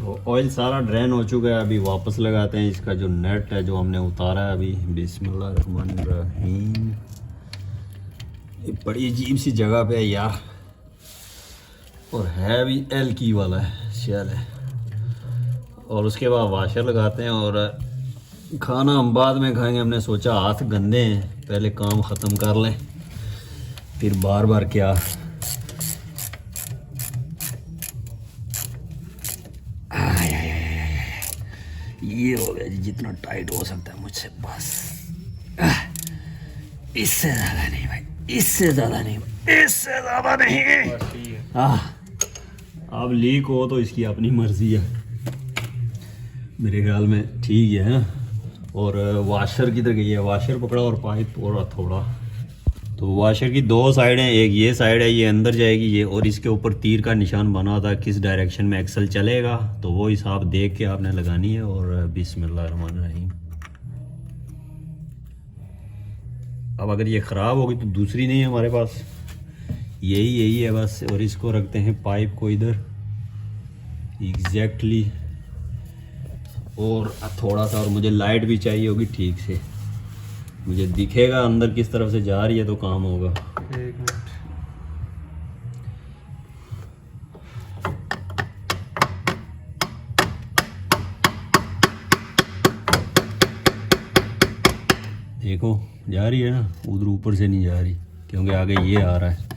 तो ऑयल सारा ड्रेन हो चुका है। अभी वापस लगाते हैं इसका जो नेट है जो हमने उतारा है अभी। बिस्मिल्लाहिर्रहमानिर्रहीम। ये बड़ी अजीब सी जगह पे है यार, और है भी एल की वाला है, शैल है। और उसके बाद वाशर लगाते हैं और खाना हम बाद में खाएंगे। हमने सोचा हाथ गंदे हैं, पहले काम ख़त्म कर लें, फिर बार बार क्या। ये हो गया जी, जितना टाइट हो सकता है मुझसे, बस। इससे ज़्यादा नहीं भाई, इससे ज़्यादा नहीं, इससे ज़्यादा नहीं। हाँ, अब लीक हो तो इसकी अपनी मर्ज़ी है, मेरे ख्याल में ठीक है ना। और वाशर किधर गई है? वाशर पकड़ा और पाइप और थोड़ा। तो वाशर की दो साइड हैं, एक ये साइड है, ये अंदर जाएगी ये, और इसके ऊपर तीर का निशान बना होता है किस डायरेक्शन में एक्सल चलेगा, तो वो हिसाब देख के आपने लगानी है। और बिस्मिल्लाहिर्रहमानिर्रहीम। अब अगर ये ख़राब होगी तो दूसरी नहीं है हमारे पास, यही है बस। और इसको रखते हैं पाइप को इधर एग्जैक्टली, और थोड़ा सा, और मुझे लाइट भी चाहिए होगी ठीक से, मुझे दिखेगा अंदर किस तरफ से जा रही है तो काम होगा। एक मिनट, देखो जा रही है ना, उधर ऊपर से नहीं जा रही क्योंकि आगे ये आ रहा है।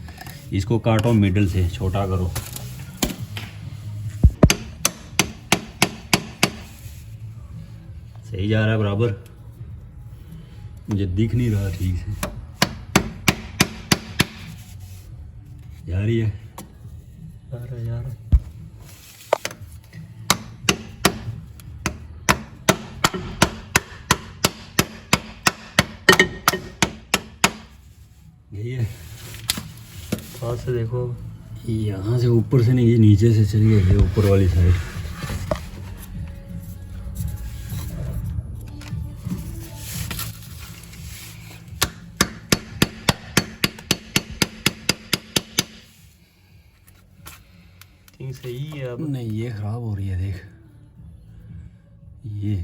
इसको काटो मिडल से, छोटा करो। सही जा रहा है बराबर, मुझे दिख नहीं रहा ठीक से। जा रही है यार यही है। पास से देखो, यहाँ से ऊपर से नहीं, ये नीचे से चली गई है ऊपर वाली साइड। सही है। अब नहीं, ये ख़राब हो रही है, देख ये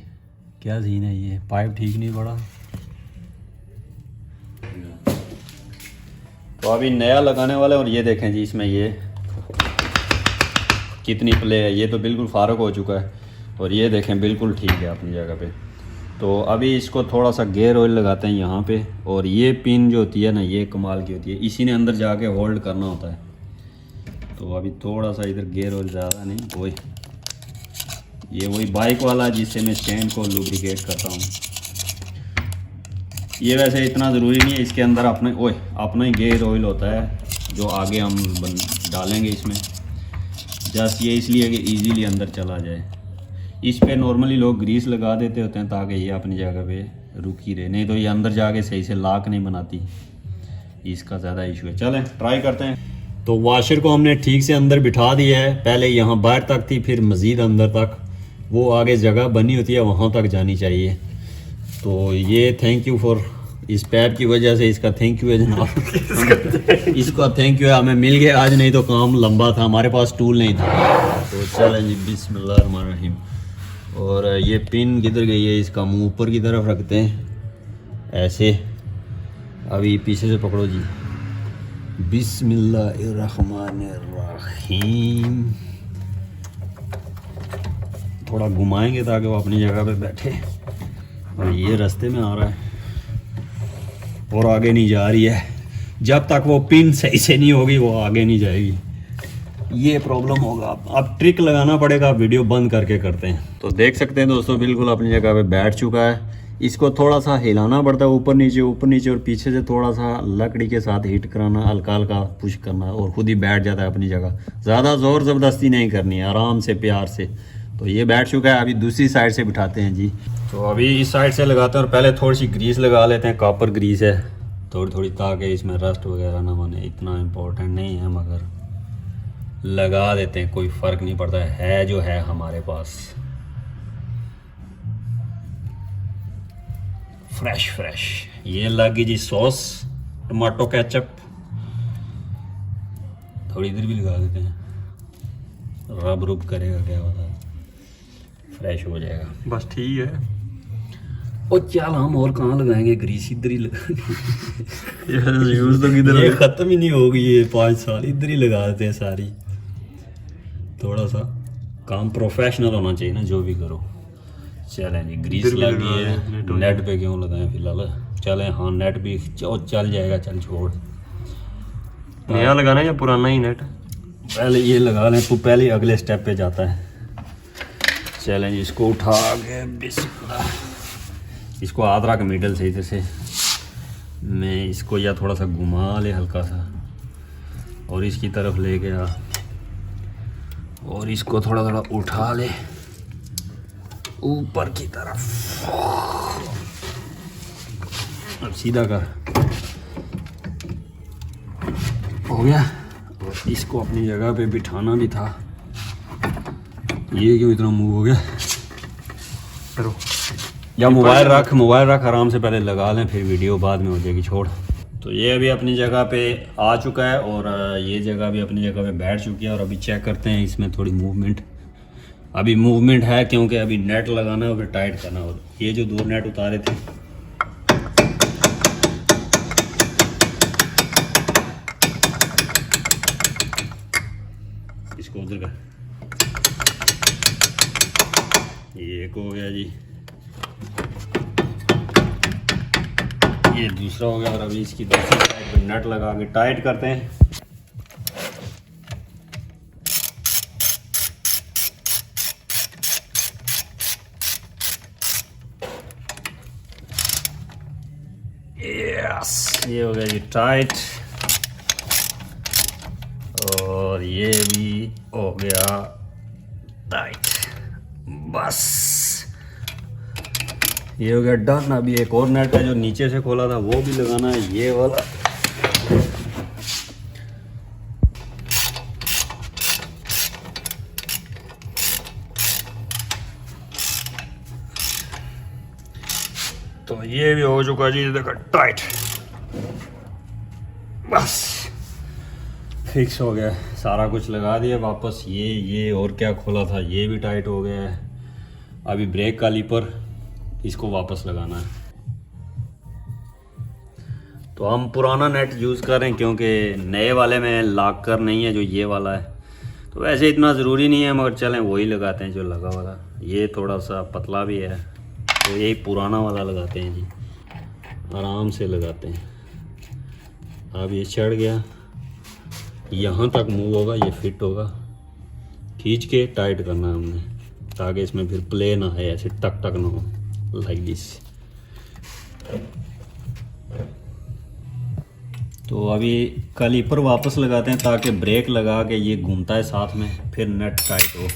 क्या सीन है, ये पाइप ठीक नहीं पड़ा। तो अभी नया लगाने वाले, और ये देखें जी इसमें ये कितनी प्ले है, ये तो बिल्कुल फारग हो चुका है, और ये देखें बिल्कुल ठीक है अपनी जगह पे। तो अभी इसको थोड़ा सा गेयर ऑयल लगाते हैं यहाँ पे, और ये पिन जो होती है ना, ये कमाल की होती है, इसी ने अंदर जाके होल्ड करना होता है। तो अभी थोड़ा सा इधर गेयर ऑयल, ज़्यादा नहीं, वही बाइक वाला जिससे मैं स्टैंड को लुब्रिकेट करता हूँ। ये वैसे इतना ज़रूरी नहीं है, इसके अंदर अपना ही गेयर ऑयल होता है जो आगे हम डालेंगे इसमें। जस्ट ये इसलिए कि इजीली अंदर चला जाए। इस पे नॉर्मली लोग ग्रीस लगा देते होते हैं ताकि ये अपनी जगह पे रुकी रहे, नहीं तो ये अंदर जाके सही से लॉक नहीं बनाती, इसका ज़्यादा इशू है। चलें ट्राई करते हैं। तो वाशर को हमने ठीक से अंदर बिठा दिया है, पहले यहाँ बाहर तक थी, फिर मज़ीद अंदर तक, वो आगे जगह बनी होती है वहाँ तक जानी चाहिए। तो ये थैंक यू फॉर इस पैप की वजह से, इसका थैंक यू है जनाब। इसका थैंक यू है, हमें मिल गया आज, नहीं तो काम लंबा था, हमारे पास टूल नहीं था। तो चलें जी, बिस्मिल्लाहिर्रहमानिर्रहीम। और ये पिन किधर गई है, इसका मुँह ऊपर की तरफ रखते हैं ऐसे। अभी पीछे से पकड़ो जी, बिस्मिल्लाहिर्रहमानिर्रहीम। थोड़ा घुमाएंगे ताकि वो अपनी जगह पे बैठे। और ये रास्ते में आ रहा है और आगे नहीं जा रही है, जब तक वो पिन सही से नहीं होगी वो आगे नहीं जाएगी, ये प्रॉब्लम होगा। अब ट्रिक लगाना पड़ेगा, वीडियो बंद करके करते हैं। तो देख सकते हैं दोस्तों, बिल्कुल अपनी जगह पे बैठ चुका है। इसको थोड़ा सा हिलाना पड़ता है, ऊपर नीचे और पीछे से थोड़ा सा लकड़ी के साथ हिट कराना, हल्का हल्का पुश करना, और खुद ही बैठ जाता है अपनी जगह। ज़्यादा ज़ोर ज़बरदस्ती नहीं करनी है, आराम से प्यार से। तो ये बैठ चुका है, अभी दूसरी साइड से बिठाते हैं जी। तो अभी इस साइड से लगाते हैं, और पहले थोड़ी सी ग्रीस लगा लेते हैं, कॉपर ग्रीस है थोड़ी थोड़ी, ताकि इसमें रस्ट वगैरह ना बने। इतना इम्पोर्टेंट नहीं है मगर लगा देते हैं, कोई फ़र्क नहीं पड़ता है जो है हमारे पास। फ्रेश ये लगी जी सॉस, टमाटो केचप, थोड़ी इधर भी लगा देते हैं, रब रुब करेगा क्या पता। फ्रेश हो जाएगा। बस ठीक है। और चल हम और कहाँ लगाएंगे ग्रीस, इधर ही लगाएंगे। यूज तो किधर ये ख़त्म ही नहीं होगी ये 5 साल, इधर ही लगा देते हैं सारी। थोड़ा सा काम प्रोफेशनल होना चाहिए ना जो भी करो। चलें जी ग्रीस इधर भी लगी लगा है, दें, नेट पे क्यों लगाएं फिलहाल। चलें हाँ नेट भी चल जाएगा, चल छोड़। नया लगाना है या पुराना ही नेट? पहले ये लगा लें तो पहले अगले स्टेप पे जाता है। चलें जी इसको उठा के बिस्मिल्लाह, इसको हाथ रख मिडल से इधर से मैं इसको या थोड़ा सा घुमा ले हल्का सा, और इसकी तरफ ले गया और इसको थोड़ा थोड़ा उठा ले ऊपर की तरफ। अब सीधा कर, हो गया। और इसको अपनी जगह पे बिठाना भी था। ये क्यों इतना मूव हो गया? करो या मोबाइल रख आराम से, पहले लगा लें फिर वीडियो बाद में हो जाएगी, छोड़। तो ये अभी अपनी जगह पे आ चुका है और ये जगह भी अपनी जगह पे बैठ चुकी है। और अभी चेक करते हैं इसमें थोड़ी मूवमेंट, अभी मूवमेंट है क्योंकि अभी नेट लगाना है और फिर टाइट करना है। ये जो 2 नेट उतारे थे इसको उधर का, ये एक हो गया जी, ये दूसरा हो गया। और अभी इसकी दूसरी साइड पे नट लगा के टाइट करते हैं। यस, ये हो गया जी टाइट, और ये भी हो गया टाइट। बस ये हो गया डन। अभी एक और नेट है जो नीचे से खोला था वो भी लगाना है, ये वाला। तो ये भी हो चुका जी, देखो टाइट, बस फिक्स हो गया। सारा कुछ लगा दिया वापस। ये और क्या खोला था ये भी टाइट हो गया है। अभी ब्रेक कैलिपर इसको वापस लगाना है। तो हम पुराना नेट यूज़ कर रहे हैं क्योंकि नए वाले में लॉकर नहीं है जो ये वाला है। तो वैसे इतना ज़रूरी नहीं है, मगर चलें वही लगाते हैं जो लगा हुआ था। ये थोड़ा सा पतला भी है तो यही पुराना वाला लगाते हैं जी, आराम से लगाते हैं। अब ये चढ़ गया, यहाँ तक मूव होगा, ये फिट होगा। खींच के टाइट करना है हमने ताकि इसमें फिर प्ले ना है, ऐसे टक टक ना हो, लाइक दिस। तो अभी कैलिपर वापस लगाते हैं ताकि ब्रेक लगा के ये घूमता है साथ में, फिर नट टाइट हो।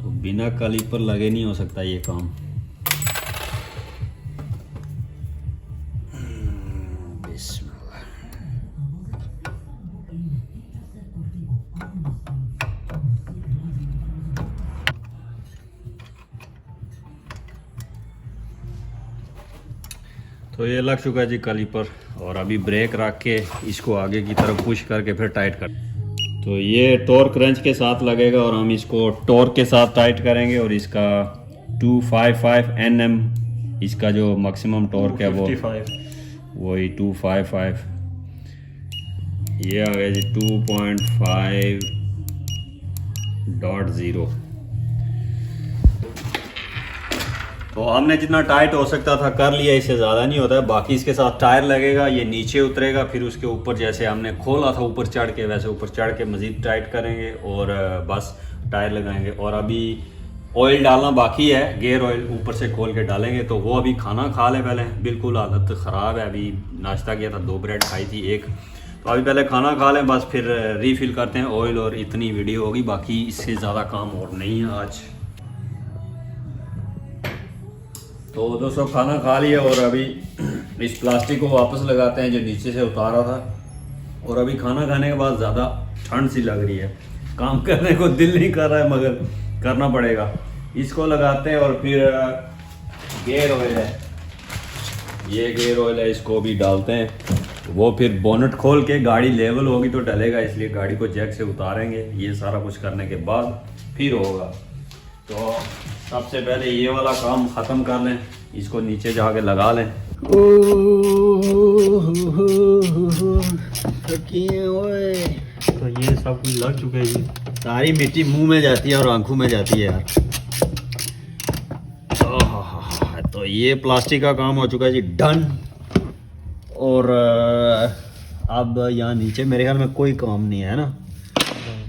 तो बिना कैलिपर लगे नहीं हो सकता ये काम। तो ये लग चुका है जी कैलिपर, और अभी ब्रेक रख के इसको आगे की तरफ पुश करके फिर टाइट कर। तो ये टॉर्क रेंच के साथ लगेगा और हम इसको टॉर्क के साथ टाइट करेंगे। और इसका 255 Nm इसका जो मैक्सिमम टॉर्क है वो वही 255। ये आ गया जी 2.5.0। तो हमने जितना टाइट हो सकता था कर लिया, इससे ज़्यादा नहीं होता है। बाकी इसके साथ टायर लगेगा, ये नीचे उतरेगा, फिर उसके ऊपर जैसे हमने खोला था ऊपर चढ़ के, वैसे ऊपर चढ़ के मज़ीद टाइट करेंगे और बस टायर लगाएंगे। और अभी ऑयल डालना बाकी है, गेयर ऑयल ऊपर से खोल के डालेंगे। तो वो अभी खाना खा लें पहले, बिल्कुल हालत ख़राब है। अभी नाश्ता किया था, 2 ब्रेड खाई थी एक। तो अभी पहले खाना खा लें, बस फिर रीफ़िल करते हैं ऑयल। और इतनी वीडियो होगी, बाकी इससे ज़्यादा काम और नहीं है आज। तो दोस्तों खाना खा लिया और अभी इस प्लास्टिक को वापस लगाते हैं जो नीचे से उतारा था। और अभी खाना खाने के बाद ज़्यादा ठंड सी लग रही है, काम करने को दिल नहीं कर रहा है, मगर करना पड़ेगा। इसको लगाते हैं और फिर गेयर ऑयल है, ये गेयर ऑयल है, इसको भी डालते हैं। वो फिर बोनट खोल के गाड़ी लेवल होगी तो डलेगा, इसलिए गाड़ी को जैक से उतारेंगे। ये सारा कुछ करने के बाद फिर होगा। तो सबसे पहले ये वाला काम ख़त्म कर लें, इसको नीचे जाके लगा लें। ओए तो ये सब कुछ लग चुका है जी। सारी मिट्टी मुंह में जाती है और आंखों में जाती है यार। तो ये प्लास्टिक का काम हो चुका है जी डन। और अब यहाँ नीचे मेरे ख्याल में कोई काम नहीं है ना,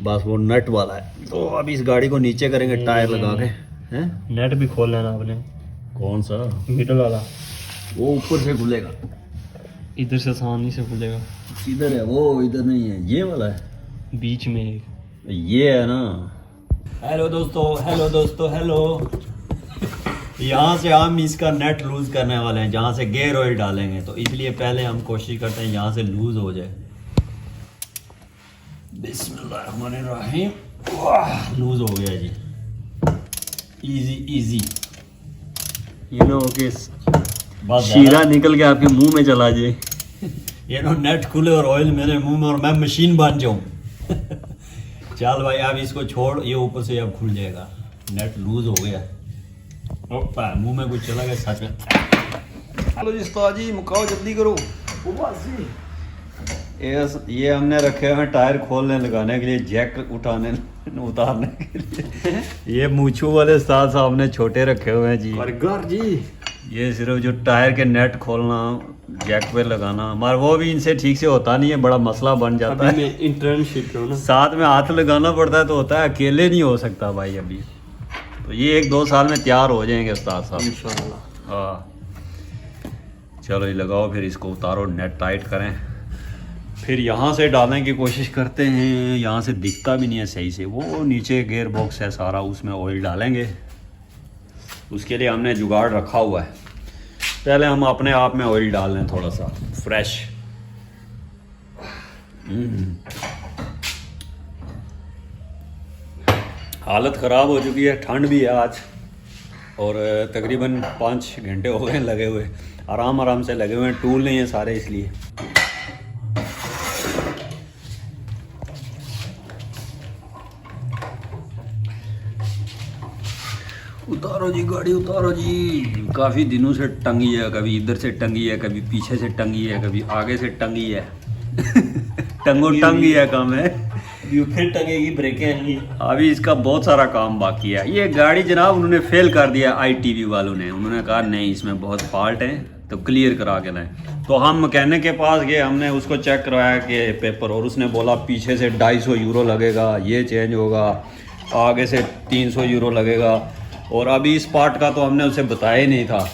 बस वो नट वाला है। तो अब इस गाड़ी को नीचे करेंगे टायर लगा के। हैं नेट भी खोल लेना आपने। कौन सा? मिडल वाला, वो ऊपर से खुलेगा, इधर से आसानी से खुलेगा। इधर है वो, इधर नहीं है, ये वाला है बीच में एक। ये है ना। हेलो दोस्तों, हेलो दोस्तों, हेलो। यहाँ से हम इसका नेट लूज करने वाले हैं, जहाँ से गेयर ऑयल डालेंगे। तो इसलिए पहले हम कोशिश करते हैं यहाँ से लूज हो जाए। बिस्मिल्लाहिर्रहमानिर्रहीम। लूज हो गया जी, इजी इजी। ये ना हो कि बस शीरा निकल के आपके मुंह में चला जाए। ये नो नेट खुले और ऑयल मेरे मुंह में और मैं मशीन बन जाऊँ। चल भाई अब इसको छोड़, ये ऊपर से अब खुल जाएगा। नेट लूज हो गया। ओपा मुंह में कुछ चला गया सच में। चलो जी उस्ताद जी, मुकाओ जल्दी करो। ये हमने रखे हुए हैं टायर खोलने लगाने के लिए, जैक उठाने उतारने के लिए। ये मूछू वाले उस्ताद साहब ने छोटे रखे हुए हैं जी। बर्गर जी, ये सिर्फ जो टायर के नेट खोलना, जैक पे लगाना, मगर वो भी इनसे ठीक से होता नहीं है, बड़ा मसला बन जाता है। मैं इंटर्नशिप हूँ ना, साथ में हाथ लगाना पड़ता है तो होता है, अकेले नहीं हो सकता भाई अभी। तो ये 1-2 साल में तैयार हो जाएंगे उस्ताद साहब इंशाल्लाह। हाँ चलो ये लगाओ, फिर इसको उतारो, नेट टाइट करें, फिर यहाँ से डालने की कोशिश करते हैं। यहाँ से दिखता भी नहीं है सही से, वो नीचे गेयर बॉक्स है सारा, उसमें ऑयल डालेंगे। उसके लिए हमने जुगाड़ रखा हुआ है। पहले हम अपने आप में ऑयल डाल लें थोड़ा सा फ्रेश। हालत ख़राब हो चुकी है, ठंड भी है आज, और तकरीबन 5 घंटे हो गए लगे हुए, आराम आराम से लगे हुए हैं। टूल नहीं है सारे इसलिए। उतारो जी गाड़ी, उतारो जी। काफ़ी दिनों से टंगी है, कभी इधर से टंगी है, कभी पीछे से टंगी है, कभी आगे से टंगी है। टंगो टंगी है काम है। फिर टंगेगी, ब्रेकें आएंगी। अभी इसका बहुत सारा काम बाकी है। ये गाड़ी जनाब उन्होंने फेल कर दिया ITV वालों ने। उन्होंने कहा नहीं इसमें बहुत फॉल्ट है, तो क्लियर करा के लाएं। तो हम मैकेनिक के पास गए, हमने उसको चेक करवाया कि पेपर, और उसने बोला पीछे से 250 यूरो लगेगा, ये चेंज होगा, आगे से 300 यूरो लगेगा। और अभी इस पार्ट का तो हमने उसे बताया ही नहीं था,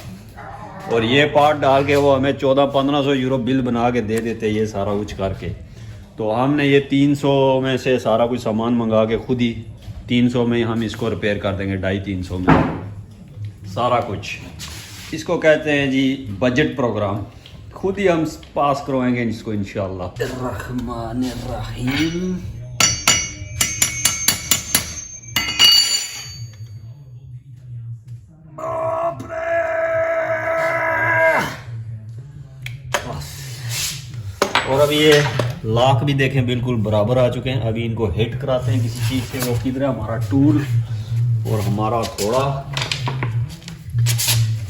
और ये पार्ट डाल के वो हमें 1400-1500 यूरो बिल बना के दे देते ये सारा कुछ करके। तो हमने ये 300 में से सारा कुछ सामान मंगा के खुद ही 300 में हम इसको रिपेयर कर देंगे, 250-300 में सारा कुछ। इसको कहते हैं जी बजट प्रोग्राम। खुद ही हम पास करवाएंगे इसको इंशाल्लाह रहमानिर्रहीम। और अभी ये लाख भी देखें बिल्कुल बराबर आ चुके हैं। अभी इनको हिट कराते हैं किसी चीज़ से। वो किधर है हमारा टूल और हमारा थोड़ा,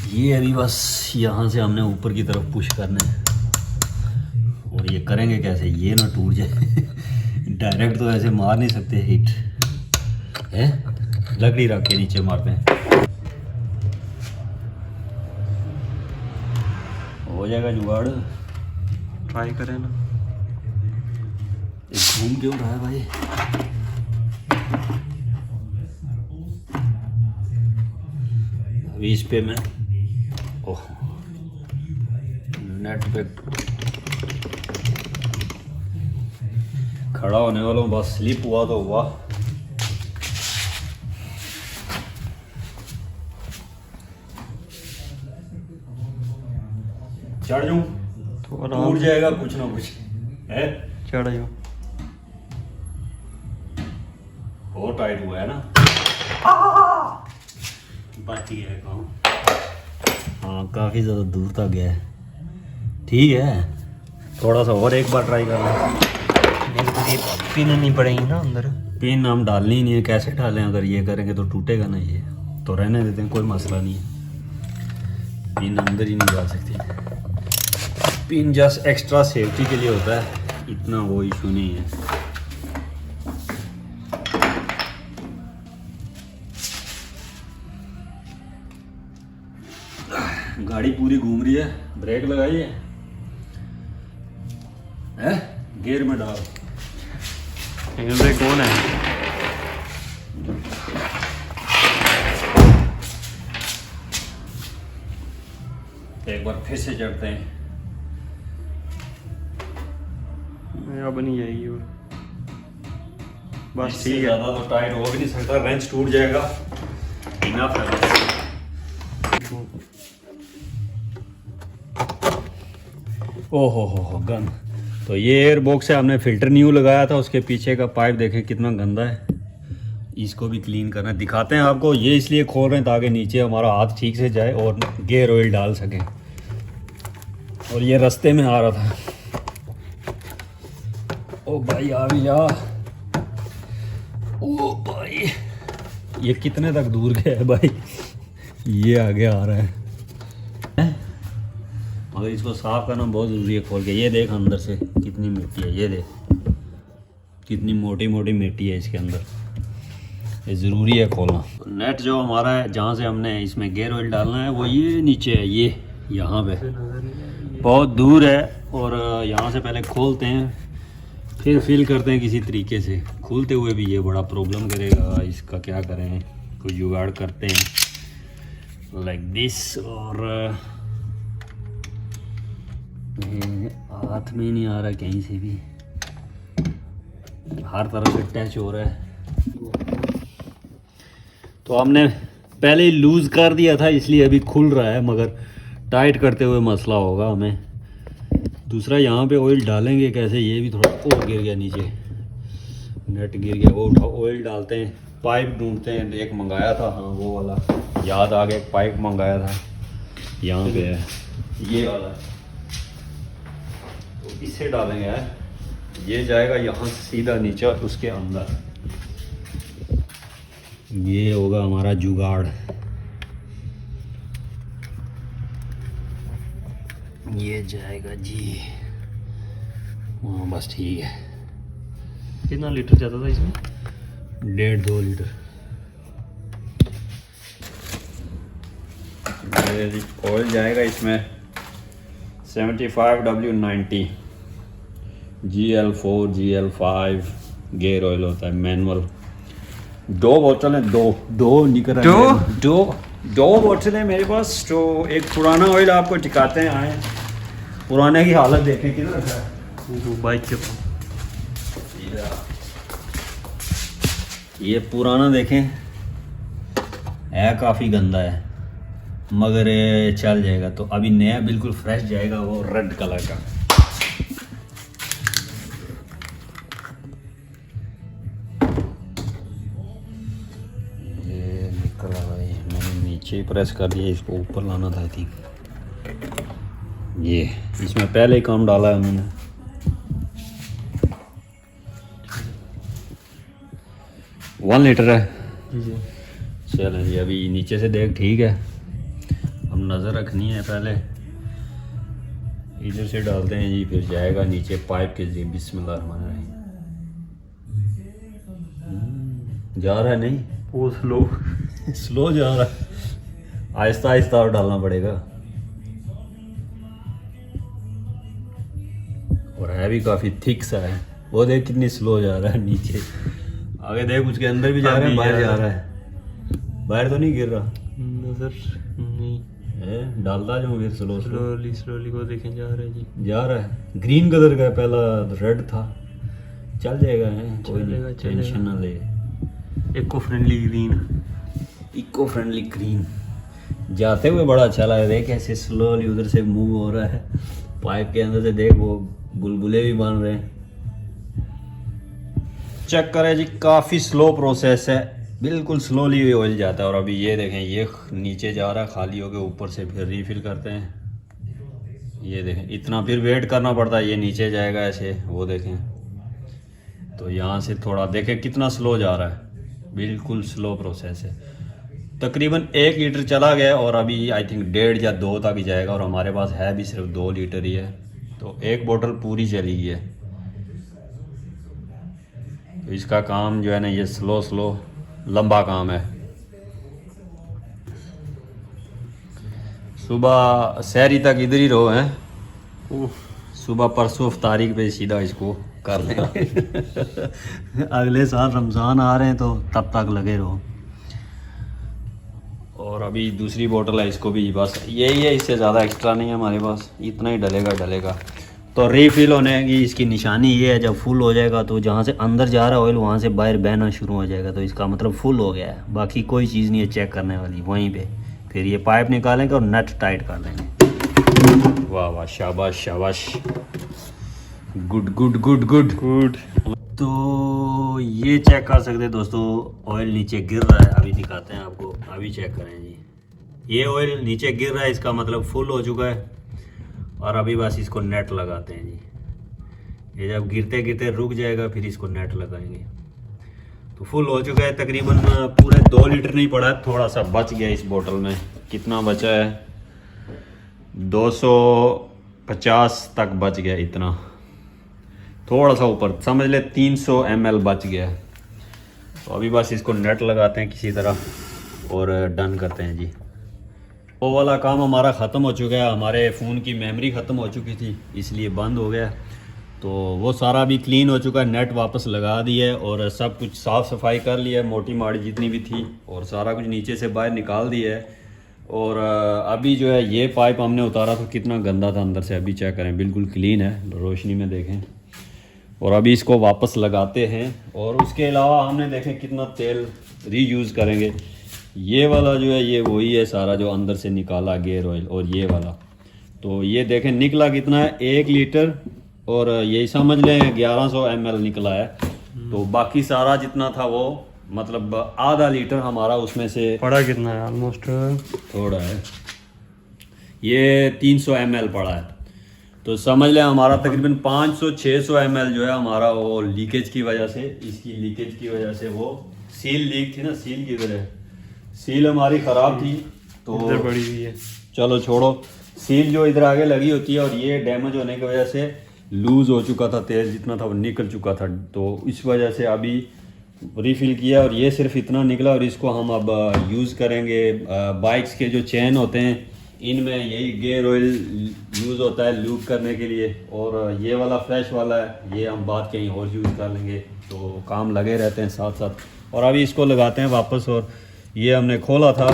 ये अभी बस यहाँ से हमने ऊपर की तरफ पुश करना है। और ये करेंगे कैसे, ये ना टूट जाए। डायरेक्ट तो ऐसे मार नहीं सकते हिट है, लकड़ी रख के नीचे मारते हैं। हो जाएगा जुगाड़, ट्राई करें ना। घूम क्यों रहा है भाई? अभी इस पे मैं ओह नेट पे खड़ा होने वाला हूँ, बस स्लिप हुआ तो हुआ। चढ़ जाऊँ तो टूट जाएगा कुछ ना कुछ है। चढ़ जाओ। बहुत टाइट हुआ है ना, बच गया है काम। हाँ काफ़ी ज़्यादा दूर तक गया है। ठीक है, थोड़ा सा और एक बार ट्राई कर लें। पिन नहीं पड़ेगी ना अंदर। पिन हम डालनी ही नहीं है, कैसे डालें? अगर ये करेंगे तो टूटेगा ना ये। तो रहने देते हैं, कोई मसला नहीं है। पिन अंदर ही नहीं जा सकती, पिन जस्ट एक्स्ट्रा सेफ्टी के लिए होता है, इतना वो इशू नहीं है। गाड़ी पूरी घूम रही है, ब्रेक लगाइए है, गियर में डाल। हैंडल ब्रेक कौन है? एक बार फिर से चढ़ते हैं। अब नहीं जाएगी और बस इससे ठीक है। ज़्यादा तो टाइट हो भी नहीं सकता, रेंच टूट जाएगा। इनफ है। ओहो हो गन। तो ये एयर बॉक्स है, हमने फिल्टर न्यू लगाया था, उसके पीछे का पाइप देखें कितना गंदा है, इसको भी क्लीन करना है। दिखाते हैं आपको, ये इसलिए खोल रहे हैं ताकि नीचे हमारा हाथ ठीक से जाए और गियर ऑयल डाल सकें। और ये रास्ते में आ रहा था। ओ भाई आ भी जा। ओ भाई ये कितने तक दूर गया है भाई, ये आगे आ रहा है। मगर इसको साफ करना बहुत ज़रूरी है खोल के। ये देख अंदर से कितनी मिट्टी है, ये देख कितनी मोटी मोटी मिट्टी है इसके अंदर, ये ज़रूरी है खोलना। नेट जो हमारा है, जहाँ से हमने इसमें गियर ऑयल डालना है, वो ये नीचे है, ये यहाँ पे बहुत दूर है। और यहाँ से पहले खोलते हैं, फिर फिल करते हैं किसी तरीके से। खोलते हुए भी ये बड़ा प्रॉब्लम करेगा, इसका क्या करें, कोई जुगाड़ करते हैं लाइक दिस। और हाथ में ही नहीं आ रहा कहीं से भी, हर तरह से टच हो रहा है। तो हमने पहले ही लूज़ कर दिया था, इसलिए अभी खुल रहा है, मगर टाइट करते हुए मसला होगा हमें। दूसरा यहाँ पे ऑयल डालेंगे कैसे, ये भी थोड़ा ओ गिर गया नीचे, नेट गिर गया, वो उठा ऑयल डालते हैं। पाइप ढूंढते हैं, एक मंगाया था, हाँ वो वाला याद आ गया, एक पाइप मंगाया था, यहाँ पे है ये वाला, तो इसे डालेंगे यार, ये जाएगा यहाँ से सीधा नीचे उसके अंदर। ये होगा हमारा जुगाड़। ये जाएगा जी, हाँ बस ठीक है। कितना लीटर जाता था इसमें? 1.5-2 लीटर। ऑयल जाएगा इसमें 75W90 GL4 GL5 gear oil होता है, मैनुअल। 2 बोतल है, दो निकल रहा है, दो बोतल है मेरे पास। तो एक पुराना ऑयल आपको टिकाते हैं, आए पुराने की हालत देखें किधर रखा है, बाइक के पास। ये पुराना देखें है, काफ़ी गंदा है, मगर ये चल जाएगा। तो अभी नया बिल्कुल फ्रेश जाएगा, वो रेड कलर का। ये निकला भाई, मैंने नीचे ही प्रेस कर दिया, इसको ऊपर लाना था। थी ये इसमें पहले ही कम डाला है उन्होंने। वन लीटर है जी। चलें जी, अभी नीचे से देख ठीक है, अब नज़र रखनी है। पहले इधर से डालते हैं जी, फिर जाएगा नीचे पाइप के जरिए। बिस्मिल्लाहिर्रहमानिर्रहीम। जा रहा है नहीं, वो स्लो जा रहा है, आहिस्ता आहिस्ता और डालना पड़ेगा। और है भी काफ़ी थिक सा है, वो देख कितनी स्लो जा रहा है नीचे। आगे देख उसके अंदर भी जा रहा है, बाहर जा रहा है, बाहर तो नहीं गिर रहा। नजर नहीं है, डालता जो फिर स्लोली को देखें, जा रहा है जी, जा रहा है। ग्रीन कलर का, पहला रेड था, चल जाएगा है, कोई नहीं, टेंशन ना ले। Eco friendly green, eco friendly green. जाते हुए बड़ा अच्छा लगा, देख कैसे स्लोली उधर से मूव हो रहा है, पाइप के अंदर से देख वो बुलबुले भी बन रहे हैं। चेक करें जी, काफ़ी स्लो प्रोसेस है, बिल्कुल स्लोली ऑयल जाता है। और अभी ये देखें, ये नीचे जा रहा है खाली हो गया, ऊपर से फिर रीफिल करते हैं। ये देखें, इतना फिर वेट करना पड़ता है, ये नीचे जाएगा ऐसे, वो देखें। तो यहाँ से थोड़ा देखें कितना स्लो जा रहा है, बिल्कुल स्लो प्रोसेस है। तकरीबन 1 लीटर चला गया और अभी आई थिंक 1.5 या 2 तक ही जाएगा और हमारे पास है भी सिर्फ 2 लीटर ही है, तो 1 बोतल पूरी चली गई है। तो इसका काम जो है ना ये स्लो लंबा काम है। सुबह सहरी तक इधर ही रहो हैं, सुबह परसों तारीख पे सीधा इसको कर लेंगे। अगले साल रमज़ान आ रहे हैं तो तब तक लगे रहो। और अभी दूसरी बोतल है, इसको भी बस यही है, इससे ज़्यादा एक्स्ट्रा नहीं है हमारे पास, इतना ही डलेगा। तो रीफिल होने की इसकी निशानी ये है, जब फुल हो जाएगा तो जहाँ से अंदर जा रहा ऑयल वहाँ से बाहर बहना शुरू हो जाएगा, तो इसका मतलब फुल हो गया है। बाकी कोई चीज़ नहीं है चेक करने वाली, वहीं पे फिर ये पाइप निकालेंगे और नट टाइट कर लेंगे। वाह वाह, शाबाश, गुड। तो ये चेक कर सकते हैं दोस्तों, ऑयल नीचे गिर रहा है, अभी दिखाते हैं आपको, अभी चेक करें जी। ये ऑयल नीचे गिर रहा है, इसका मतलब फुल हो चुका है। और अभी बस इसको नेट लगाते हैं जी। ये जब गिरते रुक जाएगा फिर इसको नेट लगाएंगे। तो फुल हो चुका है, तकरीबन पूरे 2 लीटर नहीं पड़ा है, थोड़ा सा बच गया इस बोतल में। कितना बचा है? 250 तक बच गया, इतना थोड़ा सा ऊपर समझ ले 300 ml बच गया। तो अभी बस इसको नेट लगाते हैं किसी तरह और डन करते हैं जी। वो वाला काम हमारा ख़त्म हो चुका है, हमारे फ़ोन की मेमोरी ख़त्म हो चुकी थी इसलिए बंद हो गया। तो वो सारा भी क्लीन हो चुका है, नेट वापस लगा दिया है और सब कुछ साफ़ सफाई कर लिया है, मोटी माड़ी जितनी भी थी, और सारा कुछ नीचे से बाहर निकाल दिया है। और अभी जो है ये पाइप हमने उतारा तो कितना गंदा था अंदर से, अभी चेक करें बिल्कुल क्लीन है, रोशनी में देखें। और अभी इसको वापस लगाते हैं। और उसके अलावा हमने देखें कितना तेल रीयूज़ करेंगे। ये वाला जो है ये वही है सारा जो अंदर से निकाला गेयर ऑयल, और ये वाला तो ये देखें निकला कितना है, 1 लीटर और यही समझ लें 1100 ml निकला है। तो बाकी सारा जितना था वो मतलब आधा लीटर हमारा उसमें से पड़ा कितना है? ऑलमोस्ट थोड़ा है, ये 300 ml पड़ा है। तो समझ लें हमारा तकरीबन 500-600 ml जो है हमारा वो लीकेज की वजह से, इसकी लीकेज की वजह से, वो सील लीक थी ना, सील की तरह सील हमारी ख़राब थी तो इधर पड़ी हुई है। चलो छोड़ो, सील जो इधर आगे लगी होती है और ये डैमेज होने की वजह से लूज़ हो चुका था, तेल जितना था वो निकल चुका था। तो इस वजह से अभी रिफ़िल किया और ये सिर्फ इतना निकला और इसको हम अब यूज़ करेंगे। बाइक्स के जो चेन होते हैं इनमें यही गेयर ऑयल यूज़ होता है लूब करने के लिए, और ये वाला फ्रेश वाला है, ये हम बाद कहीं और यूज़ कर लेंगे। तो काम लगे रहते हैं साथ साथ। और अभी इसको लगाते हैं वापस, और ये हमने खोला था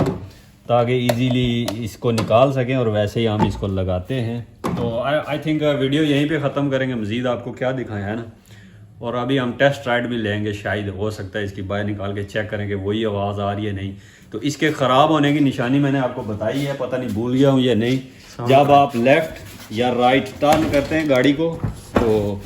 ताकि इजीली इसको निकाल सकें, और वैसे ही हम इसको लगाते हैं। तो आई थिंक वीडियो यहीं पे ख़त्म करेंगे, मज़ीद आपको क्या दिखाएं है ना। और अभी हम टेस्ट राइड भी लेंगे, शायद हो सकता है इसकी बाहर निकाल के चेक करेंगे वही आवाज़ आ रही है नहीं। तो इसके ख़राब होने की निशानी मैंने आपको बताई है, पता नहीं भूल गया हूँ या नहीं। जब आप लेफ़्ट या राइट टर्न करते हैं गाड़ी को, तो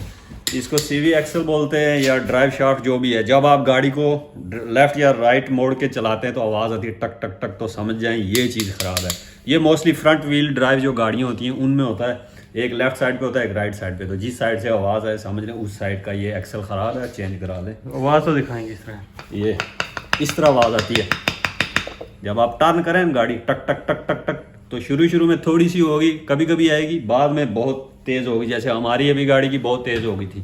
इसको CV एक्सल बोलते हैं या ड्राइव शाफ्ट जो भी है, जब आप गाड़ी को लेफ़्ट या राइट मोड़ के चलाते हैं तो आवाज़ आती है टक टक टक, तो समझ जाएं ये चीज़ ख़राब है। ये मोस्टली फ्रंट व्हील ड्राइव जो गाड़ियाँ होती हैं उनमें होता है, एक लेफ़्ट साइड पे होता है एक राइट साइड पे। तो जिस साइड से आवाज़ आए समझ लें उस साइड का ये एक्सल ख़राब है, चेंज करा लें। आवाज़ तो दिखाएंगे इस तरह, ये इस तरह आवाज़ आती है जब आप टर्न करें गाड़ी, टक टक टक टक टक। तो शुरू में थोड़ी सी होगी, कभी कभी आएगी, बाद में बहुत तेज़ होगी, जैसे हमारी अभी गाड़ी की बहुत तेज़ हो गई थी।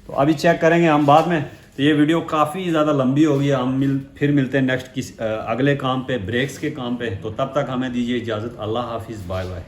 तो अभी चेक करेंगे हम बाद में। तो ये वीडियो काफ़ी ज़्यादा लंबी होगी, हम फिर मिलते हैं नेक्स्ट अगले काम पे, ब्रेक्स के काम पे। तो तब तक हमें दीजिए इजाज़त, अल्लाह हाफिज़, बाय बाय।